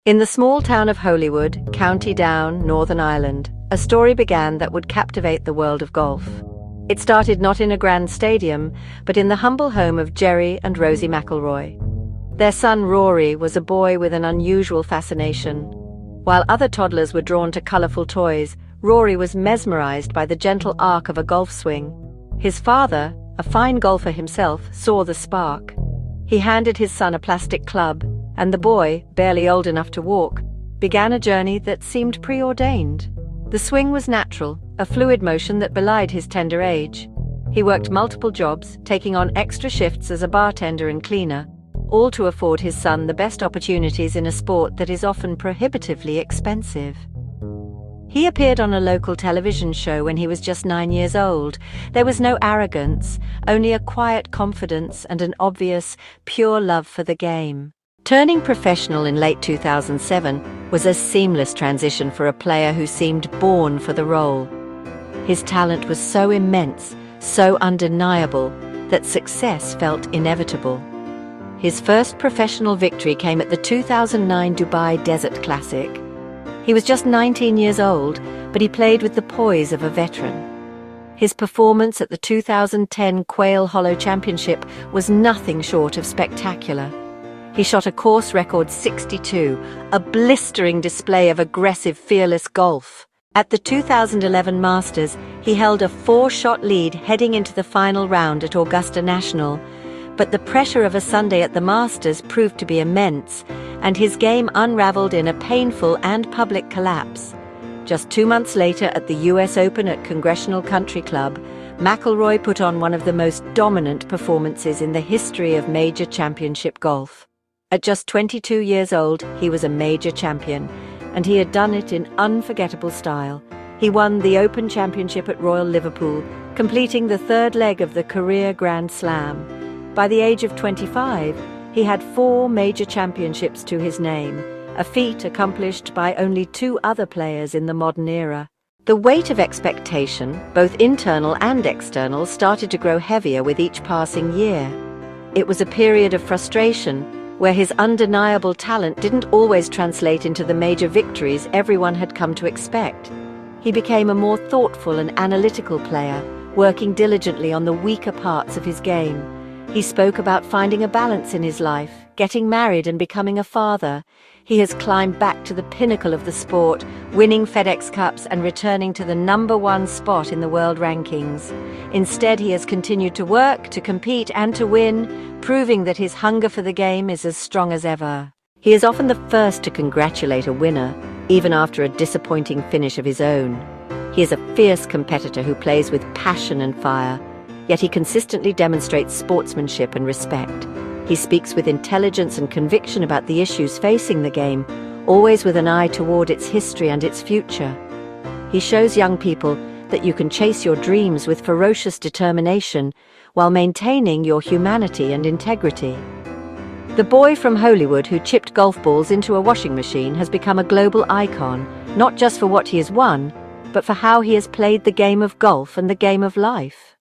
In the small town of Holywood, County Down, Northern Ireland, a story began that would captivate the world of golf. It started not in a grand stadium, but in the humble home of Jerry and Rosie McIlroy. Their son Rory was a boy with an unusual fascination. While other toddlers were drawn to colourful toys, Rory was mesmerised by the gentle arc of a golf swing. His father, a fine golfer himself, saw the spark. He handed his son a plastic club, and the boy, barely old enough to walk, began a journey that seemed preordained. The swing was natural, a fluid motion that belied his tender age. He worked multiple jobs, taking on extra shifts as a bartender and cleaner, all to afford his son the best opportunities in a sport that is often prohibitively expensive. He appeared on a local television show when he was just 9 years old. There was no arrogance, only a quiet confidence and an obvious, pure love for the game. Turning professional in late 2007 was a seamless transition for a player who seemed born for the role. His talent was so immense, so undeniable, that success felt inevitable. His first professional victory came at the 2009 Dubai Desert Classic. He was just 19 years old, but he played with the poise of a veteran. His performance at the 2010 Quail Championship was nothing short of spectacular. He shot a course record 62, a blistering display of aggressive, fearless golf. At the 2011 Masters, he held a 4-shot lead heading into the final round at Augusta National, but the pressure of a Sunday at the Masters proved to be immense, and his game unraveled in a painful and public collapse. Just 2 months later at the US Open at Congressional Country Club, McIlroy put on one of the most dominant performances in the history of major championship golf. At just 22 years old, he was a major champion, and he had done it in unforgettable style. He won the Open Championship at Royal Liverpool, completing the third leg of the career Grand Slam. By the age of 25, he had 4 major championships to his name, a feat accomplished by only 2 other players in the modern era. The weight of expectation, both internal and external, started to grow heavier with each passing year. It was a period of frustration, where his undeniable talent didn't always translate into the major victories everyone had come to expect. He became a more thoughtful and analytical player, working diligently on the weaker parts of his game. He spoke about finding a balance in his life, getting married and becoming a father. He has climbed back to the pinnacle of the sport, winning FedEx Cups and returning to the #1 spot in the world rankings. Instead, he has continued to work, to compete and to win, proving that his hunger for the game is as strong as ever. He is often the first to congratulate a winner, even after a disappointing finish of his own. He is a fierce competitor who plays with passion and fire, yet he consistently demonstrates sportsmanship and respect. He speaks with intelligence and conviction about the issues facing the game, always with an eye toward its history and its future. He shows young people that you can chase your dreams with ferocious determination while maintaining your humanity and integrity. The boy from Holywood who chipped golf balls into a washing machine has become a global icon, not just for what he has won, but for how he has played the game of golf and the game of life.